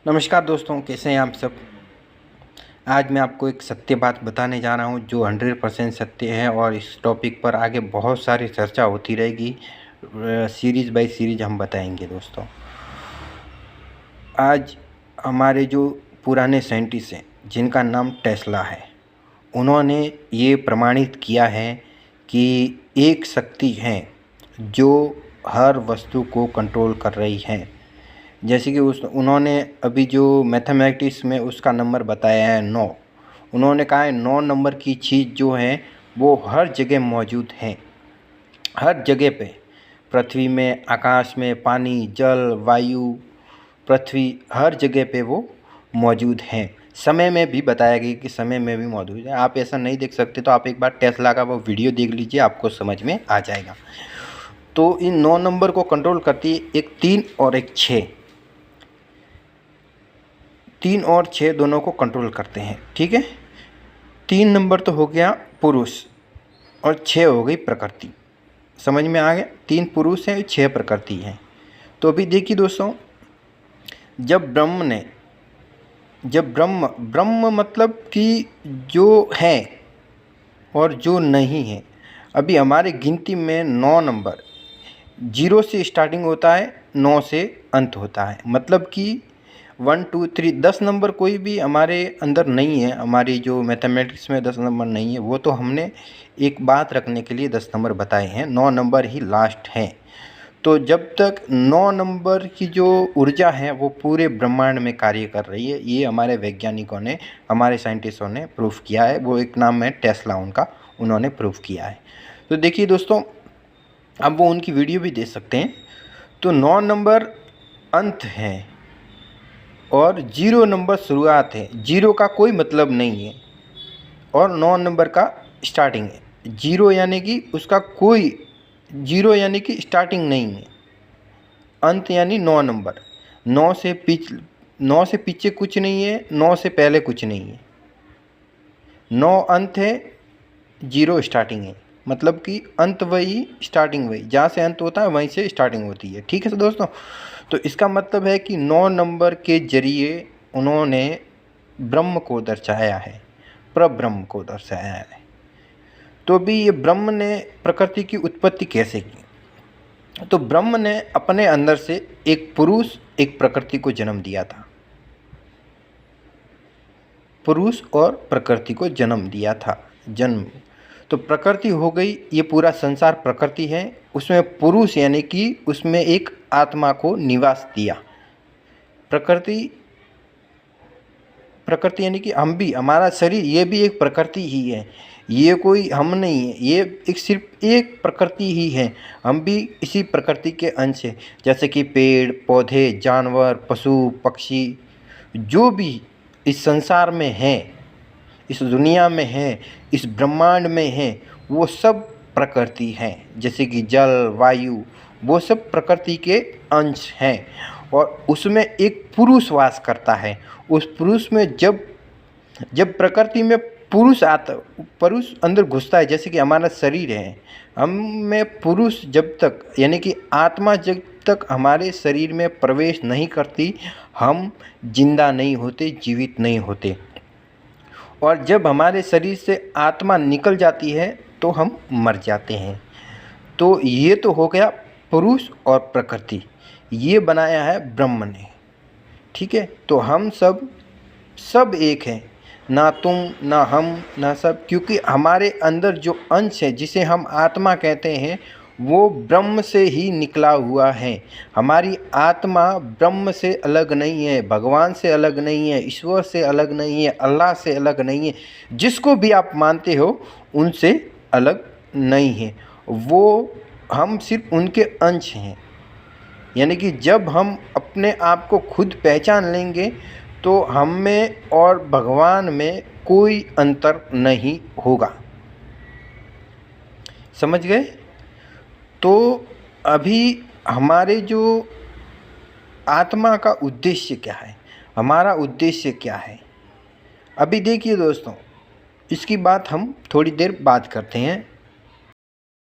नमस्कार दोस्तों, कैसे हैं आप सब। आज मैं आपको एक सत्य बात बताने जा रहा हूं जो 100% सत्य है और इस टॉपिक पर आगे बहुत सारी चर्चा होती रहेगी। सीरीज़ बाय सीरीज़ हम बताएंगे दोस्तों। आज हमारे जो पुराने साइंटिस्ट हैं जिनका नाम टेस्ला है, उन्होंने ये प्रमाणित किया है कि एक शक्ति है जो हर वस्तु को कंट्रोल कर रही है। जैसे कि उन्होंने अभी जो मैथमेटिक्स में उसका नंबर बताया है 9। उन्होंने कहा है 9 नंबर की चीज़ जो है वो हर जगह मौजूद है, हर जगह पे, पृथ्वी में, आकाश में, पानी, जल, वायु, पृथ्वी, हर जगह पे वो मौजूद हैं। समय में भी बताया गया कि समय में भी मौजूद है। आप ऐसा नहीं देख सकते तो आप एक बार टेस्ला का वो वीडियो देख लीजिए, आपको समझ में आ जाएगा। तो इन 9 नंबर को कंट्रोल करती है एक 3 और एक 6। 3 और 6 दोनों को कंट्रोल करते हैं, ठीक है। 3 नंबर तो हो गया पुरुष और 6 हो गई प्रकृति। समझ में आ गया। 3 पुरुष है, 6 प्रकृति है। तो अभी देखिए दोस्तों, जब ब्रह्म मतलब कि जो है और जो नहीं है। अभी हमारे गिनती में 9 नंबर 0 से स्टार्टिंग होता है, 9 से अंत होता है। मतलब कि 1 2 3 10 नंबर कोई भी हमारे अंदर नहीं है। हमारी जो मैथमेटिक्स में 10 नंबर नहीं है, वो तो हमने एक बात रखने के लिए 10 नंबर बताए हैं। 9 नंबर ही लास्ट है। तो जब तक 9 नंबर की जो ऊर्जा है वो पूरे ब्रह्मांड में कार्य कर रही है, ये हमारे वैज्ञानिकों ने, हमारे साइंटिस्टों ने प्रूफ किया है। वो एक नाम है टेस्ला उनका, उन्होंने प्रूफ किया है। तो देखिए दोस्तों, अब वो उनकी वीडियो भी दे सकते हैं। तो 9 नंबर अंत है और 0 नंबर शुरुआत है। 0 का कोई मतलब नहीं है और 9 नंबर का स्टार्टिंग है। 0 यानी कि उसका कोई 0 यानी कि स्टार्टिंग नहीं है। अंत यानी 9 नंबर। 9 से पीछे कुछ नहीं है, 9 से पहले कुछ नहीं है। 9 अंत है, 0 स्टार्टिंग है। मतलब कि अंत वही, स्टार्टिंग वही। जहाँ से अंत होता है वहीं से स्टार्टिंग होती है, ठीक है दोस्तों। तो इसका मतलब है कि 9 नंबर के जरिए उन्होंने ब्रह्म को दर्शाया है, परब्रह्म को दर्शाया है। तो भी ये ब्रह्म ने प्रकृति की उत्पत्ति कैसे की। तो ब्रह्म ने अपने अंदर से एक पुरुष, एक प्रकृति को जन्म दिया था। पुरुष और प्रकृति को जन्म दिया था। जन्म तो प्रकृति हो गई, ये पूरा संसार प्रकृति है। उसमें पुरुष यानी कि उसमें एक आत्मा को निवास दिया। प्रकृति यानी कि हम भी, हमारा शरीर, ये भी एक प्रकृति ही है। ये कोई हम नहीं है, ये एक सिर्फ एक प्रकृति ही है। हम भी इसी प्रकृति के अंश हैं। जैसे कि पेड़ पौधे, जानवर, पशु पक्षी, जो भी इस संसार में है, इस दुनिया में है, इस ब्रह्मांड में है, वो सब प्रकृति हैं। जैसे कि जल, वायु, वो सब प्रकृति के अंश हैं। और उसमें एक पुरुष वास करता है। उस पुरुष में जब प्रकृति में पुरुष अंदर घुसता है, जैसे कि हमारा शरीर है, हम में पुरुष जब तक, यानी कि आत्मा जब तक हमारे शरीर में प्रवेश नहीं करती, हम जिंदा नहीं होते, जीवित नहीं होते। और जब हमारे शरीर से आत्मा निकल जाती है तो हम मर जाते हैं। तो ये तो हो गया पुरुष और प्रकृति, ये बनाया है ब्रह्म ने, ठीक है। तो हम सब एक हैं, ना तुम ना हम ना सब, क्योंकि हमारे अंदर जो अंश है जिसे हम आत्मा कहते हैं वो ब्रह्म से ही निकला हुआ है। हमारी आत्मा ब्रह्म से अलग नहीं है, भगवान से अलग नहीं है, ईश्वर से अलग नहीं है, अल्लाह से अलग नहीं है। जिसको भी आप मानते हो उनसे अलग नहीं है। वो, हम सिर्फ उनके अंश हैं। यानी कि जब हम अपने आप को खुद पहचान लेंगे तो हम में और भगवान में कोई अंतर नहीं होगा। समझ गए। तो अभी हमारे जो आत्मा का उद्देश्य क्या है, हमारा उद्देश्य क्या है, अभी देखिए दोस्तों, इसकी बात हम थोड़ी देर बाद करते हैं।